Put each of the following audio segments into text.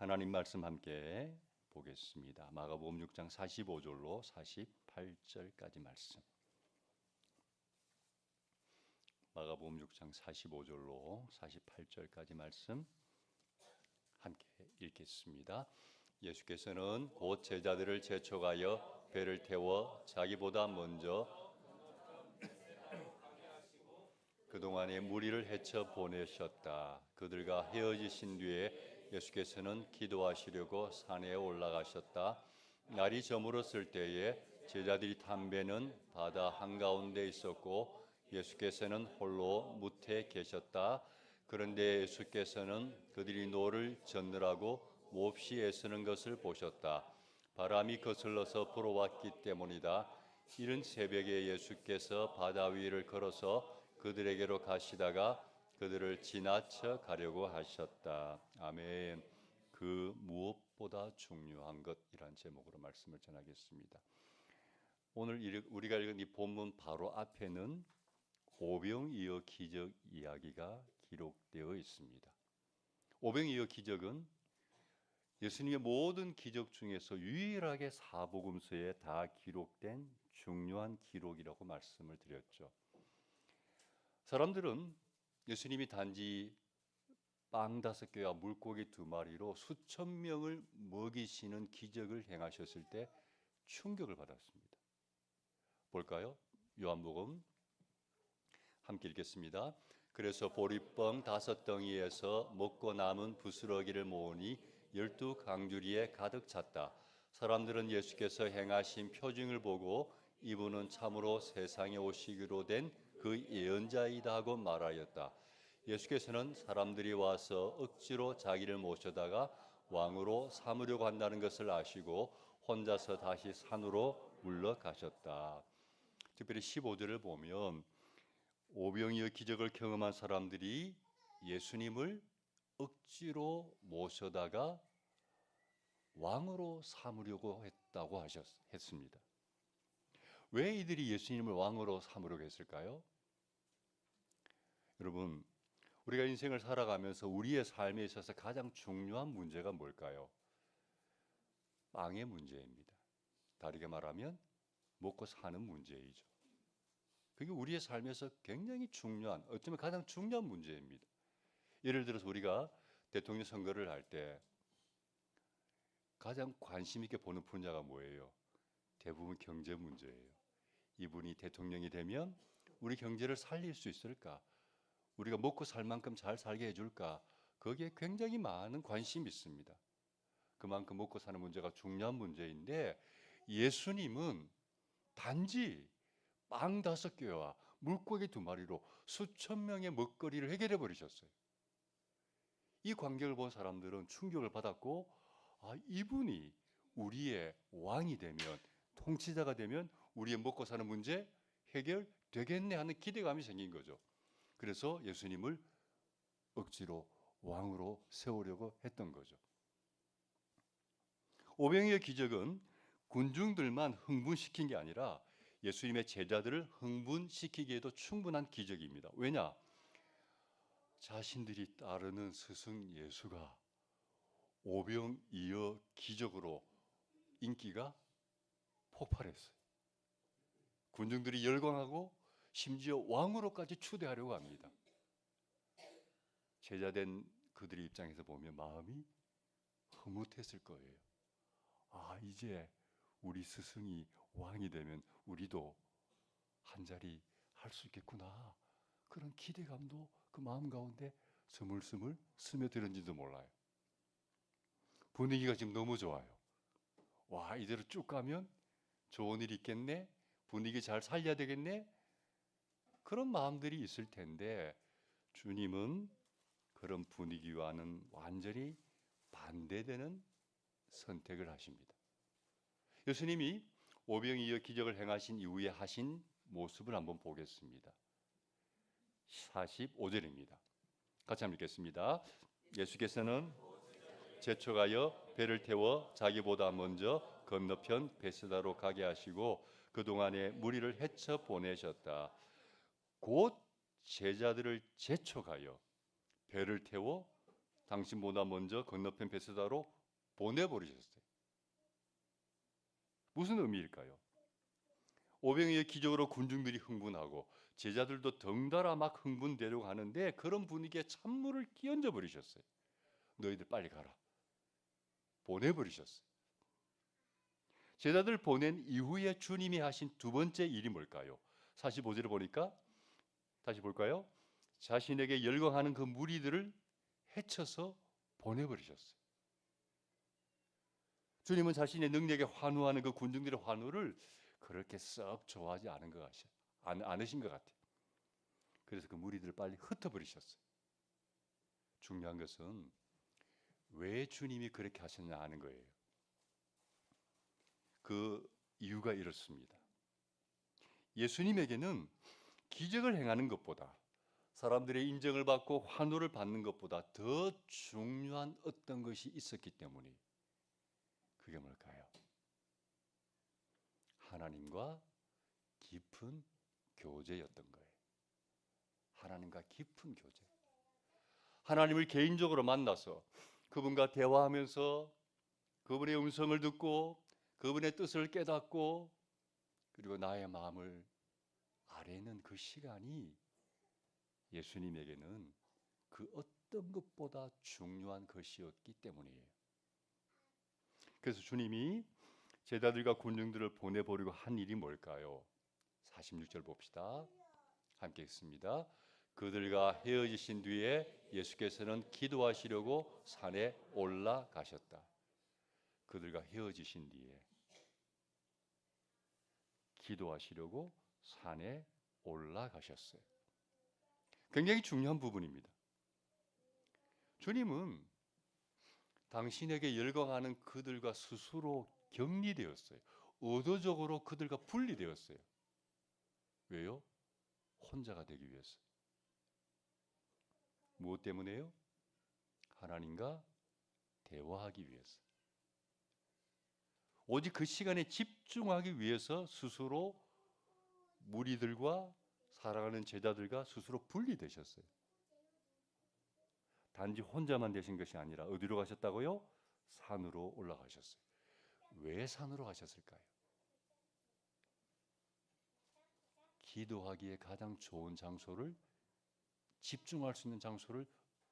하나님 말씀 함께 보겠습니다. 마가복음 6장 45절로 48절까지 말씀. 마가복음 6장 45절로 48절까지 말씀 함께 읽겠습니다. 예수께서는 곧 제자들을 재촉하여 배를 태워 자기보다 먼저 그동안에 무리를 헤쳐 보내셨다. 그들과 헤어지신 뒤에 예수께서는 기도하시려고 산에 올라가셨다. 날이 저물었을 때에 제자들이 탄 배는 바다 한가운데 있었고 예수께서는 홀로 무태에 계셨다. 그런데 예수께서는 그들이 노를 젓느라고 몹시 애쓰는 것을 보셨다. 바람이 거슬러서 불어왔기 때문이다. 이른 새벽에 예수께서 바다 위를 걸어서 그들에게로 가시다가 그들을 지나쳐 가려고 하셨다. 아멘. 그 무엇보다 중요한 것이란 제목으로 말씀을 전하겠습니다. 오늘 우리가 읽은 이 본문 바로 앞에는 오병이어 기적 이야기가 기록되어 있습니다. 오병이어 기적은 예수님의 모든 기적 중에서 유일하게 사복음서에 다 기록된 중요한 기록이라고 말씀을 드렸죠. 사람들은 예수님이 단지 빵 5개와 물고기 2마리로 수천 명을 먹이시는 기적을 행하셨을 때 충격을 받았습니다. 볼까요? 요한복음 함께 읽겠습니다. 그래서 보리뻥 5덩이에서 먹고 남은 부스러기를 모으니 12강주리에 가득 찼다. 사람들은 예수께서 행하신 표징을 보고 이분은 참으로 세상에 오시기로 된 그 예언자이다 하고 말하였다. 예수께서는 사람들이 와서 억지로 자기를 모셔다가 왕으로 삼으려고 한다는 것을 아시고 혼자서 다시 산으로 물러가셨다. 특별히 15절을 보면 오병이어 기적을 경험한 사람들이 예수님을 억지로 모셔다가 왕으로 삼으려고 했다고 했습니다. 왜 이들이 예수님을 왕으로 삼으려고 했을까요? 여러분, 우리가 인생을 살아가면서 우리의 삶에 있어서 가장 중요한 문제가 뭘까요? 빵의 문제입니다. 다르게 말하면 먹고 사는 문제이죠. 그게 우리의 삶에서 굉장히 중요한, 어쩌면 가장 중요한 문제입니다. 예를 들어서 우리가 대통령 선거를 할 때 가장 관심 있게 보는 분야가 뭐예요? 대부분 경제 문제예요. 이분이 대통령이 되면 우리 경제를 살릴 수 있을까? 우리가 먹고 살 만큼 잘 살게 해줄까? 거기에 굉장히 많은 관심이 있습니다. 그만큼 먹고 사는 문제가 중요한 문제인데 예수님은 단지 빵 5개와 물고기 2마리로 수천 명의 먹거리를 해결해 버리셨어요. 이 광경을 본 사람들은 충격을 받았고, 이분이 우리의 왕이 되면, 통치자가 되면 우리의 먹고 사는 문제 해결되겠네 하는 기대감이 생긴 거죠. 그래서 예수님을 억지로 왕으로 세우려고 했던 거죠. 오병이어 기적은 군중들만 흥분시킨 게 아니라 예수님의 제자들을 흥분시키기에도 충분한 기적입니다. 왜냐? 자신들이 따르는 스승 예수가 오병이어 기적으로 인기가 폭발했어요. 군중들이 열광하고 심지어 왕으로까지 추대하려고 합니다. 제자된 그들의 입장에서 보면 마음이 흐뭇했을 거예요. 이제 우리 스승이 왕이 되면 우리도 한 자리 할 수 있겠구나. 그런 기대감도 그 마음 가운데 스물스물 스며들은지도 몰라요. 분위기가 지금 너무 좋아요. 이대로 쭉 가면 좋은 일이 있겠네. 분위기 잘 살려야 되겠네. 그런 마음들이 있을 텐데 주님은 그런 분위기와는 완전히 반대되는 선택을 하십니다. 예수님이 오병이어 기적을 행하신 이후에 하신 모습을 한번 보겠습니다. 45절입니다. 같이 한번 읽겠습니다. 예수께서는 재촉하여 배를 태워 자기보다 먼저 건너편 베세다로 가게 하시고 그동안에 무리를 헤쳐 보내셨다. 곧 제자들을 재촉하여 배를 태워 당신보다 먼저 건너편 베세다로 보내버리셨어요. 무슨 의미일까요? 오병이의 기적으로 군중들이 흥분하고 제자들도 덩달아 막 흥분되려고 하는데 그런 분위기에 찬물을 끼얹어 버리셨어요. 너희들 빨리 가라. 보내버리셨어요. 제자들 보낸 이후에 주님이 하신 두 번째 일이 뭘까요? 45절을 보니까 다시 볼까요? 자신에게 열광하는 그 무리들을 해쳐서 보내버리셨어요. 주님은 자신의 능력에 환호하는 그 군중들의 환호를 그렇게 썩 좋아하지 않으신 것 같아요. 그래서 그 무리들을 빨리 흩어버리셨어요. 중요한 것은 왜 주님이 그렇게 하셨냐 하는 거예요. 그 이유가 이렇습니다. 예수님에게는 기적을 행하는 것보다 사람들의 인정을 받고 환호를 받는 것보다 더 중요한 어떤 것이 있었기 때문에 그게 뭘까요? 하나님과 깊은 교제였던 거예요. 하나님과 깊은 교제. 하나님을 개인적으로 만나서 그분과 대화하면서 그분의 음성을 듣고 그분의 뜻을 깨닫고 그리고 나의 마음을 아뢰는 그 시간이 예수님에게는 그 어떤 것보다 중요한 것이었기 때문이에요. 그래서 주님이 제자들과 군중들을 보내버리고 한 일이 뭘까요? 46절 봅시다. 함께 읽습니다. 그들과 헤어지신 뒤에 예수께서는 기도하시려고 산에 올라가셨다. 그들과 헤어지신 뒤에 기도하시려고 산에 올라가셨어요. 굉장히 중요한 부분입니다. 주님은 당신에게 열광하는 그들과 스스로 격리되었어요. 의도적으로 그들과 분리되었어요. 왜요? 혼자가 되기 위해서. 무엇 때문에요? 하나님과 대화하기 위해서. 오직 그 시간에 집중하기 위해서 스스로 무리들과 사랑하는 제자들과 스스로 분리되셨어요. 단지 혼자만 되신 것이 아니라 어디로 가셨다고요? 산으로 올라가셨어요. 왜 산으로 가셨을까요? 기도하기에 가장 좋은 장소를, 집중할 수 있는 장소를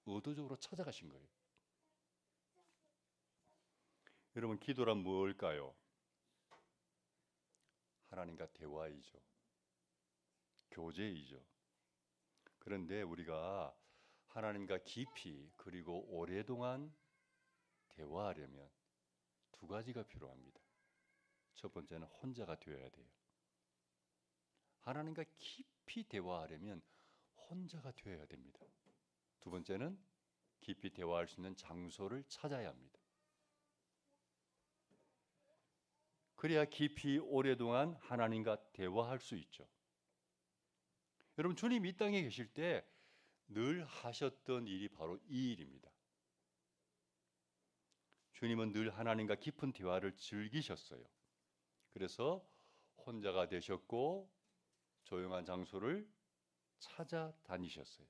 의도적으로 찾아가신 거예요. 여러분, 기도란 뭘까요? 하나님과 대화이죠. 교제이죠. 그런데 우리가 하나님과 깊이 그리고 오랫동안 대화하려면 두 가지가 필요합니다. 첫 번째는 혼자가 되어야 돼요. 하나님과 깊이 대화하려면 혼자가 되어야 됩니다. 두 번째는 깊이 대화할 수 있는 장소를 찾아야 합니다. 그래야 깊이 오랫동안 하나님과 대화할 수 있죠. 여러분, 주님 이 땅에 계실 때 늘 하셨던 일이 바로 이 일입니다. 주님은 늘 하나님과 깊은 대화를 즐기셨어요. 그래서 혼자가 되셨고 조용한 장소를 찾아다니셨어요.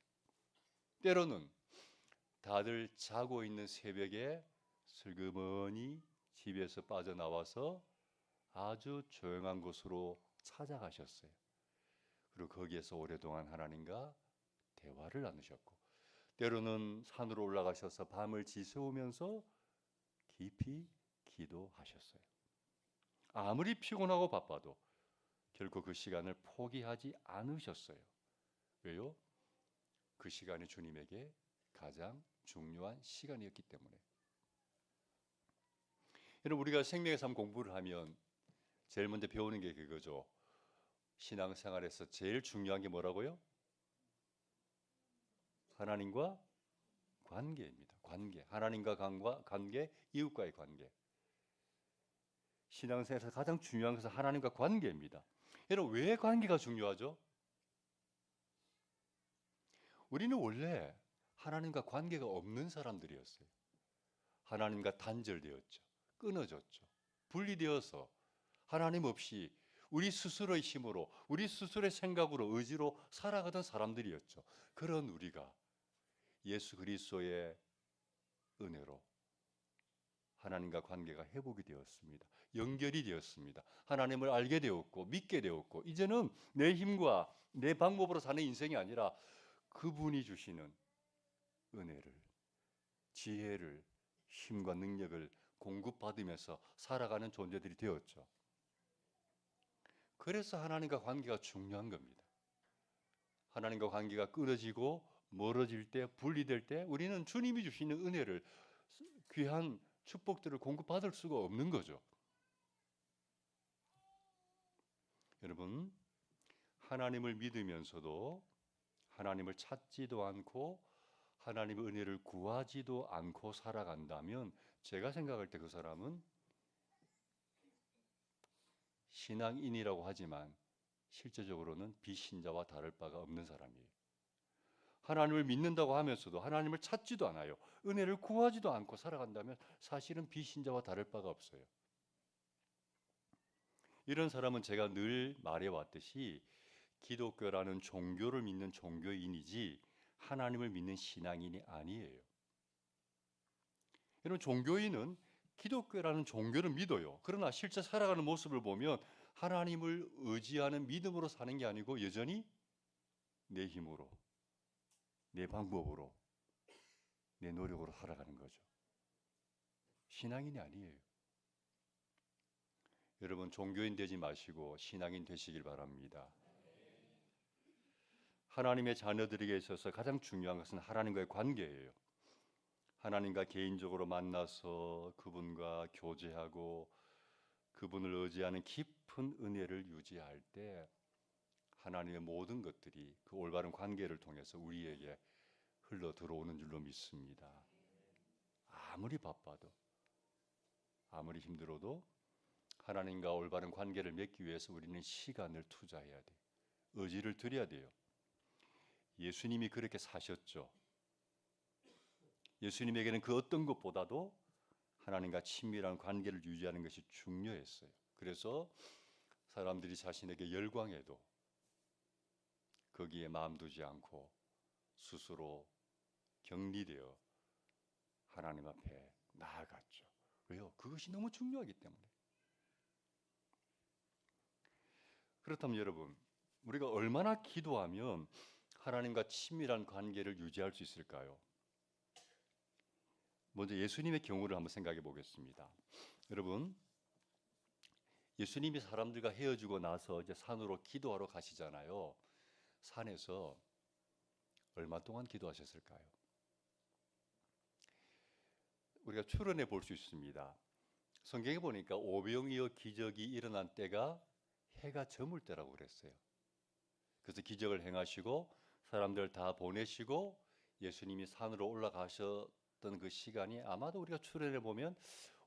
때로는 다들 자고 있는 새벽에 슬그머니 집에서 빠져나와서 아주 조용한 곳으로 찾아가셨어요. 그리고 거기에서 오랫동안 하나님과 대화를 나누셨고, 때로는 산으로 올라가셔서 밤을 지새우면서 깊이 기도하셨어요. 아무리 피곤하고 바빠도 결코 그 시간을 포기하지 않으셨어요. 왜요? 그 시간이 주님에게 가장 중요한 시간이었기 때문에. 여러분, 우리가 생명의 삶 공부를 하면 제일 먼저 배우는 게 그거죠. 신앙생활에서 제일 중요한 게 뭐라고요? 하나님과 관계입니다. 관계. 하나님과 관계, 이웃과의 관계. 신앙생활에서 가장 중요한 것은 하나님과 관계입니다. 여러분, 왜 관계가 중요하죠? 우리는 원래 하나님과 관계가 없는 사람들이었어요. 하나님과 단절되었죠. 끊어졌죠. 분리되어서 하나님 없이 우리 스스로의 힘으로, 우리 스스로의 생각으로, 의지로 살아가던 사람들이었죠. 그런 우리가 예수 그리스도의 은혜로 하나님과 관계가 회복이 되었습니다. 연결이 되었습니다. 하나님을 알게 되었고 믿게 되었고 이제는 내 힘과 내 방법으로 사는 인생이 아니라 그분이 주시는 은혜를, 지혜를, 힘과 능력을 공급받으면서 살아가는 존재들이 되었죠. 그래서 하나님과 관계가 중요한 겁니다. 하나님과 관계가 끊어지고 멀어질 때, 분리될 때 우리는 주님이 주시는 은혜를, 귀한 축복들을 공급받을 수가 없는 거죠. 여러분, 하나님을 믿으면서도 하나님을 찾지도 않고 하나님의 은혜를 구하지도 않고 살아간다면 제가 생각할 때 그 사람은 신앙인이라고 하지만 실제적으로는 비신자와 다를 바가 없는 사람이에요. 하나님을 믿는다고 하면서도 하나님을 찾지도 않아요. 은혜를 구하지도 않고 살아간다면 사실은 비신자와 다를 바가 없어요. 이런 사람은 제가 늘 말해왔듯이 기독교라는 종교를 믿는 종교인이지 하나님을 믿는 신앙인이 아니에요. 여러분, 종교인은 기독교라는 종교를 믿어요. 그러나 실제 살아가는 모습을 보면 하나님을 의지하는 믿음으로 사는 게 아니고 여전히 내 힘으로, 내 방법으로, 내 노력으로 살아가는 거죠. 신앙인이 아니에요. 여러분, 종교인 되지 마시고 신앙인 되시길 바랍니다. 하나님의 자녀들에게 있어서 가장 중요한 것은 하나님과의 관계예요. 하나님과 개인적으로 만나서 그분과 교제하고 그분을 의지하는 깊은 은혜를 유지할 때 하나님의 모든 것들이 그 올바른 관계를 통해서 우리에게 흘러 들어오는 줄로 믿습니다. 아무리 바빠도, 아무리 힘들어도 하나님과 올바른 관계를 맺기 위해서 우리는 시간을 투자해야 돼요. 의지를 드려야 돼요. 예수님이 그렇게 사셨죠. 예수님에게는 그 어떤 것보다도 하나님과 친밀한 관계를 유지하는 것이 중요했어요. 그래서 사람들이 자신에게 열광해도 거기에 마음 두지 않고 스스로 격리되어 하나님 앞에 나아갔죠. 왜요? 그것이 너무 중요하기 때문에. 그렇다면 여러분, 우리가 얼마나 기도하면 하나님과 친밀한 관계를 유지할 수 있을까요? 먼저 예수님의 경우를 한번 생각해 보겠습니다. 여러분, 예수님이 사람들과 헤어지고 나서 이제 산으로 기도하러 가시잖아요. 산에서 얼마 동안 기도하셨을까요? 우리가 추론해 볼 수 있습니다. 성경에 보니까 오병이어 기적이 일어난 때가 해가 저물 때라고 그랬어요. 그래서 기적을 행하시고 사람들 다 보내시고 예수님이 산으로 올라가셨던 그 시간이 아마도 우리가 추론해 보면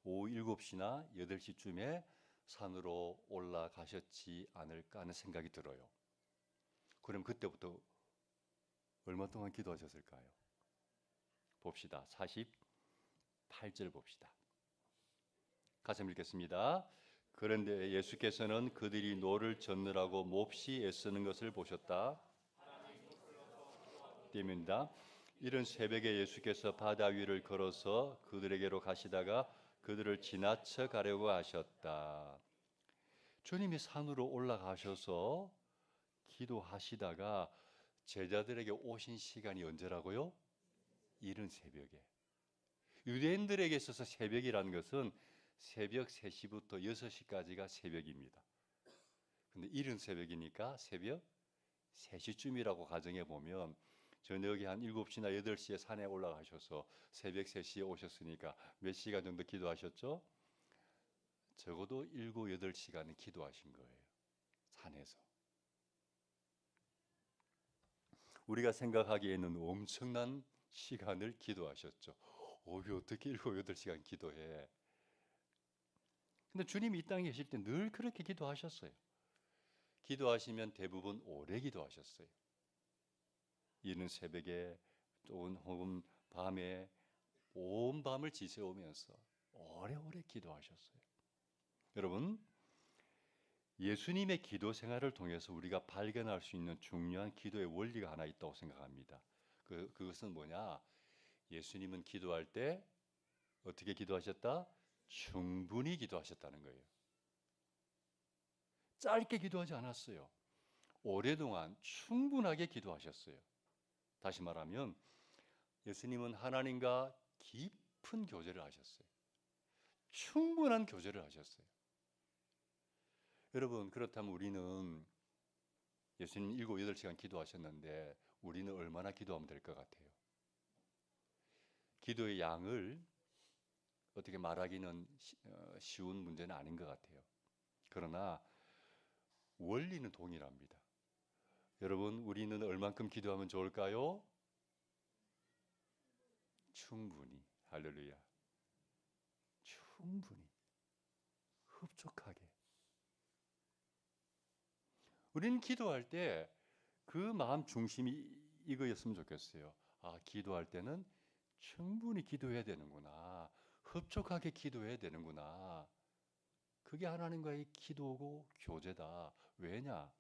오후 7시나 8시쯤에 산으로 올라가셨지 않을까 하는 생각이 들어요. 그럼 그때부터 얼마 동안 기도하셨을까요? 봅시다. 48절 봅시다. 같이 읽겠습니다. 그런데 예수께서는 그들이 노를 젓느라고 몹시 애쓰는 것을 보셨다. 때문이다. 이른 새벽에 예수께서 바다 위를 걸어서 그들에게로 가시다가 그들을 지나쳐 가려고 하셨다. 주님이 산으로 올라가셔서 기도하시다가 제자들에게 오신 시간이 언제라고요? 이른 새벽에. 유대인들에게 있어서 새벽이라는 것은 새벽 3시부터 6시까지가 새벽입니다. 근데 이른 새벽이니까 새벽 3시쯤이라고 가정해 보면 저녁에 한 7시나 8시에 산에 올라가셔서 새벽 3시에 오셨으니까 몇 시간 정도 기도하셨죠? 적어도 7, 8시간은 기도하신 거예요. 산에서. 우리가 생각하기에는 엄청난 시간을 기도하셨죠. 왜 어떻게 7, 8시간 기도해? 근데 주님이 이 땅에 계실 때 늘 그렇게 기도하셨어요. 기도하시면 대부분 오래 기도하셨어요. 이른 새벽에 혹은 밤에 온 밤을 지새우면서 오래오래 기도하셨어요. 여러분, 예수님의 기도 생활을 통해서 우리가 발견할 수 있는 중요한 기도의 원리가 하나 있다고 생각합니다. 그것은 뭐냐? 예수님은 기도할 때 어떻게 기도하셨다? 충분히 기도하셨다는 거예요. 짧게 기도하지 않았어요. 오랫동안 충분하게 기도하셨어요. 다시 말하면 예수님은 하나님과 깊은 교제를 하셨어요. 충분한 교제를 하셨어요. 여러분, 그렇다면 우리는 예수님 7, 8시간 기도하셨는데 우리는 얼마나 기도하면 될 것 같아요? 기도의 양을 어떻게 말하기는 쉬운 문제는 아닌 것 같아요. 그러나 원리는 동일합니다. 여러분, 우리는 얼만큼 기도하면 좋을까요? 충분히. 할렐루야. 충분히. 흡족하게. 우리는 기도할 때 그 마음 중심이 이거였으면 좋겠어요. 아, 기도할 때는 충분히 기도해야 되는구나. 흡족하게 기도해야 되는구나. 그게 하나님과의 기도고 교제다. 왜냐?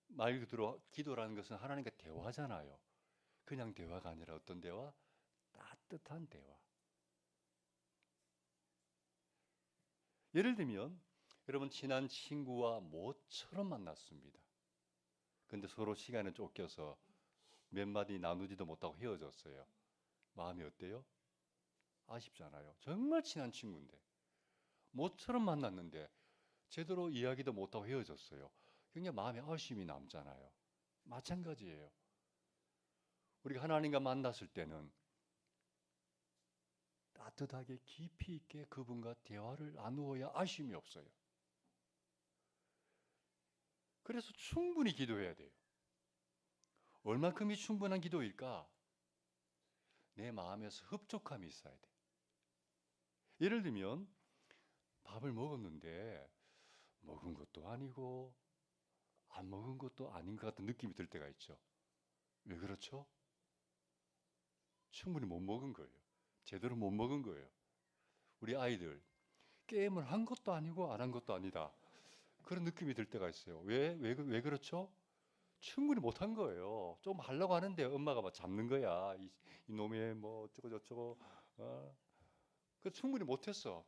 말 그대로 기도라는 것은 하나님과 대화잖아요. 그냥 대화가 아니라 어떤 대화? 따뜻한 대화. 예를 들면 여러분 친한 친구와 모처럼 만났습니다. 근데 서로 시간에 쫓겨서 몇 마디 나누지도 못하고 헤어졌어요. 마음이 어때요? 아쉽잖아요. 정말 친한 친구인데 모처럼 만났는데 제대로 이야기도 못하고 헤어졌어요. 굉장히 마음에 아쉬움이 남잖아요. 마찬가지예요. 우리가 하나님과 만났을 때는 따뜻하게 깊이 있게 그분과 대화를 나누어야 아쉬움이 없어요. 그래서 충분히 기도해야 돼요. 얼만큼이 충분한 기도일까? 내 마음에서 흡족함이 있어야 돼. 예를 들면 밥을 먹었는데 먹은 것도 아니고 안 먹은 것도 아닌 것 같은 느낌이 들 때가 있죠. 왜 그렇죠? 충분히 못 먹은 거예요. 제대로 못 먹은 거예요. 우리 아이들 게임을 한 것도 아니고 안 한 것도 아니다. 그런 느낌이 들 때가 있어요. 왜 그렇죠? 충분히 못 한 거예요. 좀 하려고 하는데 엄마가 막 잡는 거야. 이놈의 뭐 어쩌고 저쩌고. 그 충분히 못했어.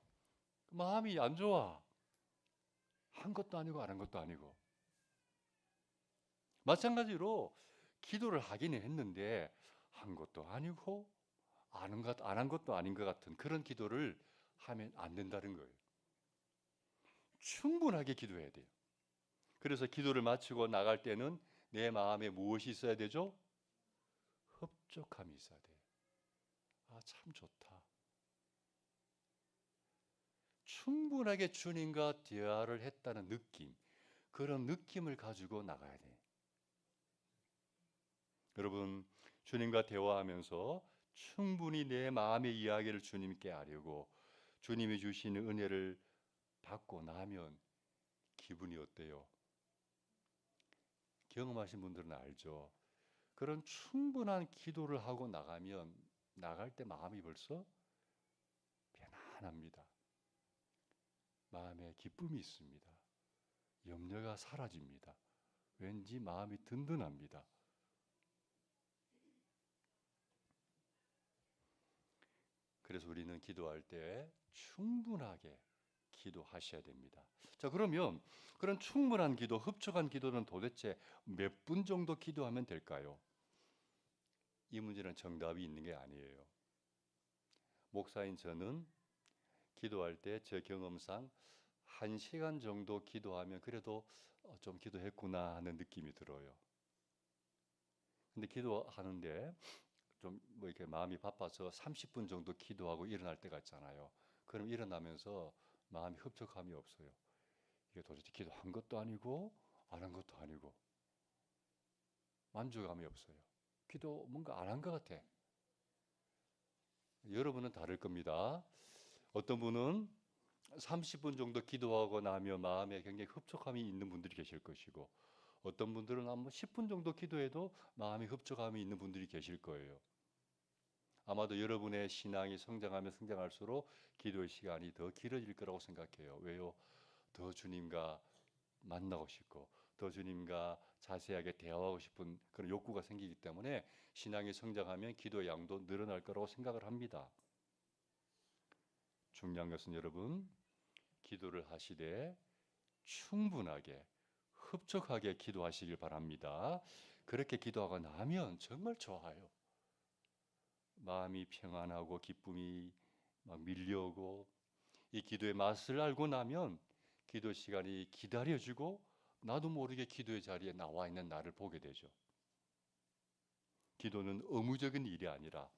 마음이 안 좋아. 한 것도 아니고 안 한 것도 아니고. 마찬가지로 기도를 하기는 했는데 한 것도 아니고 안 한 것도 아닌 것 같은 그런 기도를 하면 안 된다는 거예요. 충분하게 기도해야 돼요. 그래서 기도를 마치고 나갈 때는 내 마음에 무엇이 있어야 되죠? 흡족함이 있어야 돼요. 아, 참 좋다. 충분하게 주님과 대화를 했다는 느낌, 그런 느낌을 가지고 나가야 돼요. 여러분, 주님과 대화하면서 충분히 내 마음의 이야기를 주님께 하려고 주님이 주시는 은혜를 받고 나면 기분이 어때요? 경험하신 분들은 알죠. 그런 충분한 기도를 하고 나가면 나갈 때 마음이 벌써 편안합니다. 마음에 기쁨이 있습니다. 염려가 사라집니다. 왠지 마음이 든든합니다. 그래서 우리는 기도할 때 충분하게 기도하셔야 됩니다. 자, 그러면 그런 충분한 기도, 흡족한 기도는 도대체 몇 분 정도 기도하면 될까요? 이 문제는 정답이 있는 게 아니에요. 목사인 저는 기도할 때 제 경험상 1시간 정도 기도하면 그래도 좀 기도했구나 하는 느낌이 들어요. 근데 기도하는데 좀 뭐 이렇게 마음이 바빠서 30분 정도 기도하고 일어날 때가 있잖아요. 그럼 일어나면서 마음이 흡족함이 없어요. 이게 도대체 기도한 것도 아니고 안 한 것도 아니고 만족감이 없어요. 기도 뭔가 안 한 것 같아. 여러분은 다를 겁니다. 어떤 분은 30분 정도 기도하고 나면 마음에 굉장히 흡족함이 있는 분들이 계실 것이고 어떤 분들은 한 10분 정도 기도해도 마음에 흡족함이 있는 분들이 계실 거예요. 아마도 여러분의 신앙이 성장하면 성장할수록 기도의 시간이 더 길어질 거라고 생각해요. 왜요? 더 주님과 만나고 싶고 더 주님과 자세하게 대화하고 싶은 그런 욕구가 생기기 때문에 신앙이 성장하면 기도의 양도 늘어날 거라고 생각을 합니다. 중요한 것은 여러분, 기도를 하시되 충분하게 흡족하게 기도하시길 바랍니다. 그렇게 기도하고 나면 정말 좋아요. 마음이 평안하고 기쁨이 막 밀려오고, 이 기도의 맛을 알고 나면 기도 시간이 기다려지고 나도 모르게 기도의 자리에 나와 있는 나를 보게 되죠. 기도는 의무적인 일이 아니라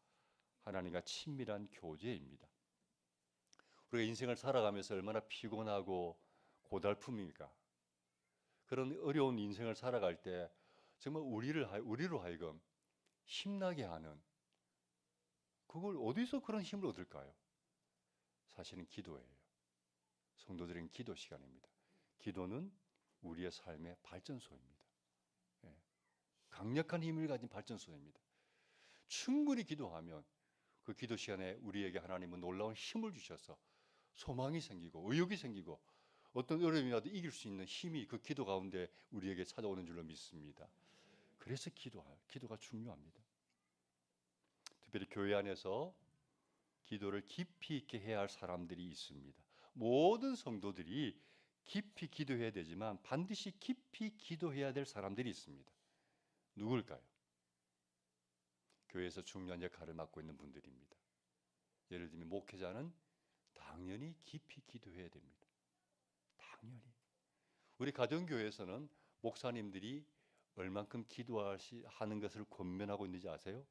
하나님과 친밀한 교제입니다. 우리가 인생을 살아가면서 얼마나 피곤하고 고달픕니까? 그런 어려운 인생을 살아갈 때 정말 우리로 하여금 힘나게 하는, 그걸 어디서 그런 힘을 얻을까요? 사실은 기도예요. 성도들은 기도 시간입니다. 기도는 우리의 삶의 발전소입니다. 예. 강력한 힘을 가진 발전소입니다. 충분히 기도하면 그 기도 시간에 우리에게 하나님은 놀라운 힘을 주셔서 소망이 생기고 의욕이 생기고 어떤 어려움이라도 이길 수 있는 힘이 그 기도 가운데 우리에게 찾아오는 줄로 믿습니다. 그래서 기도가 중요합니다. 특별히 교회 안에서 기도를 깊이 있게 해야 할 사람들이 있습니다. 모든 성도들이 깊이 기도해야 되지만 반드시 깊이 기도해야 될 사람들이 있습니다. 누굴까요? 교회에서 중요한 역할을 맡고 있는 분들입니다. 예를 들면 목회자는 당연히 깊이 기도해야 됩니다. 당연히. 우리 가정교회에서는 목사님들이 얼만큼 기도하는 것을 권면하고 있는지 아세요?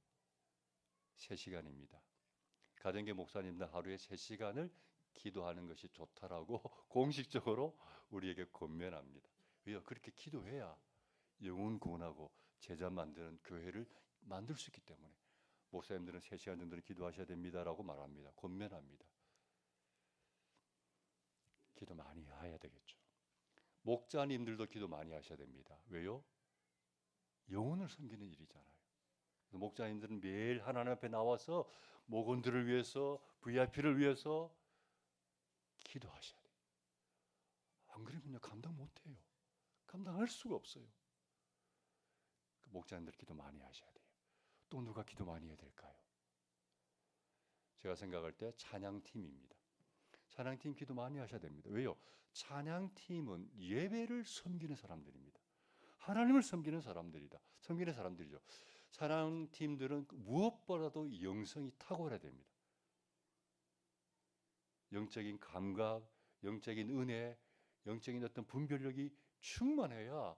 3시간입니다. 가정교회 목사님들 하루에 3시간을 기도하는 것이 좋다라고 공식적으로 우리에게 권면합니다. 왜요? 그렇게 기도해야 영혼 구원하고 제자 만드는 교회를 만들 수 있기 때문에 목사님들은 3시간 정도는 기도하셔야 됩니다라고 말합니다. 권면합니다. 기도 많이 해야 되겠죠. 목자님들도 기도 많이 하셔야 됩니다. 왜요? 영혼을 섬기는 일이잖아요. 목자님들은 매일 하나님 앞에 나와서 목원들을 위해서, VIP를 위해서 기도하셔야 돼요. 안 그러면요 감당 못해요. 감당할 수가 없어요. 목자님들 기도 많이 하셔야 돼요. 또 누가 기도 많이 해야 될까요? 제가 생각할 때 찬양팀입니다. 찬양팀 기도 많이 하셔야 됩니다. 왜요? 찬양팀은 예배를 섬기는 사람들입니다. 하나님을 섬기는 사람들이죠. 찬양팀들은 무엇보다도 영성이 탁월해야 됩니다. 영적인 감각, 영적인 은혜, 영적인 어떤 분별력이 충만해야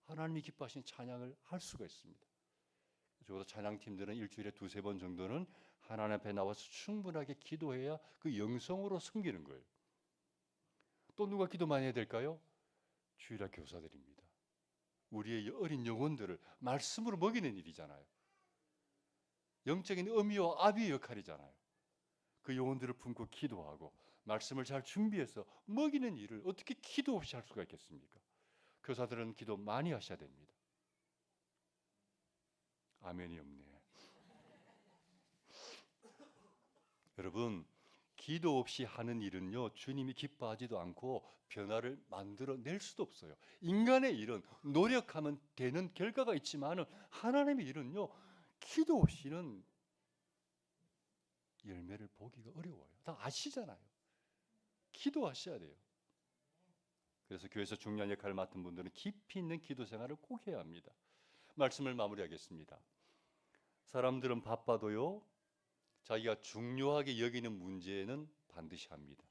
하나님이 기뻐하시는 찬양을 할 수가 있습니다. 적어도 찬양팀들은 일주일에 2-3번 정도는 하나님 앞에 나와서 충분하게 기도해야 그 영성으로 섬기는 거예요. 또 누가 기도 많이 해야 될까요? 주일학 교사들입니다. 우리의 어린 영혼들을 말씀으로 먹이는 일이잖아요. 영적인 어미와 아비의 역할이잖아요. 그 영혼들을 품고 기도하고 말씀을 잘 준비해서 먹이는 일을 어떻게 기도 없이 할 수가 있겠습니까? 교사들은 기도 많이 하셔야 됩니다. 아멘이 없네. 여러분, 기도 없이 하는 일은요 주님이 기뻐하지도 않고 변화를 만들어낼 수도 없어요. 인간의 일은 노력하면 되는 결과가 있지만 하나님의 일은요 기도 없이는 열매를 보기가 어려워요. 다 아시잖아요. 기도하셔야 돼요. 그래서 교회에서 중요한 역할을 맡은 분들은 깊이 있는 기도 생활을 꼭 해야 합니다. 말씀을 마무리하겠습니다. 사람들은 바빠도요 자기가 중요하게 여기는 문제는 반드시 합니다.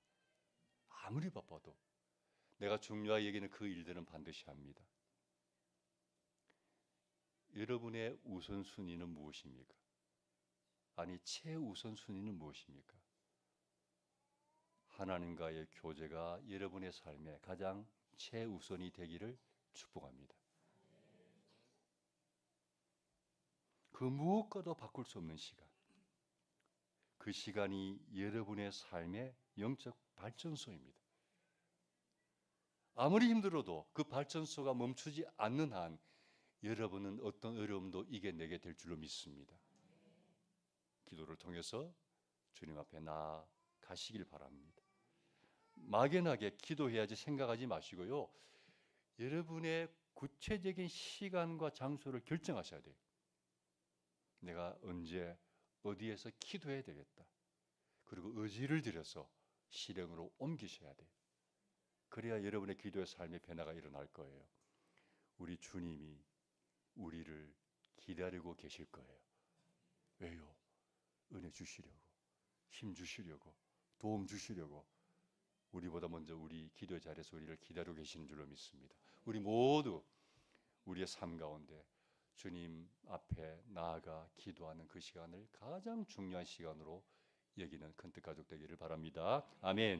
아무리 바빠도 내가 중요하게 여기는 그 일들은 반드시 합니다. 여러분의 우선순위는 무엇입니까? 아니 최우선순위는 무엇입니까? 하나님과의 교제가 여러분의 삶에 가장 최우선이 되기를 축복합니다. 그 무엇과도 바꿀 수 없는 시간, 그 시간이 여러분의 삶의 영적 발전소입니다. 아무리 힘들어도 그 발전소가 멈추지 않는 한 여러분은 어떤 어려움도 이겨내게 될 줄로 믿습니다. 기도를 통해서 주님 앞에 나아가시길 바랍니다. 막연하게 기도해야지 생각하지 마시고요. 여러분의 구체적인 시간과 장소를 결정하셔야 돼요. 내가 언제 어디에서 기도해야 되겠다. 그리고 의지를 들여서 실행으로 옮기셔야 돼요. 그래야 여러분의 기도의 삶의 변화가 일어날 거예요. 우리 주님이 우리를 기다리고 계실 거예요. 왜요? 은혜 주시려고, 힘 주시려고, 도움 주시려고. 우리보다 먼저 우리 기도의 자리에서 우리를 기다리고 계시는 줄로 믿습니다. 우리 모두 우리의 삶 가운데 주님 앞에 나아가 기도하는 그 시간을 가장 중요한 시간으로 여기는 큰뜻 가족 되기를 바랍니다. 아멘.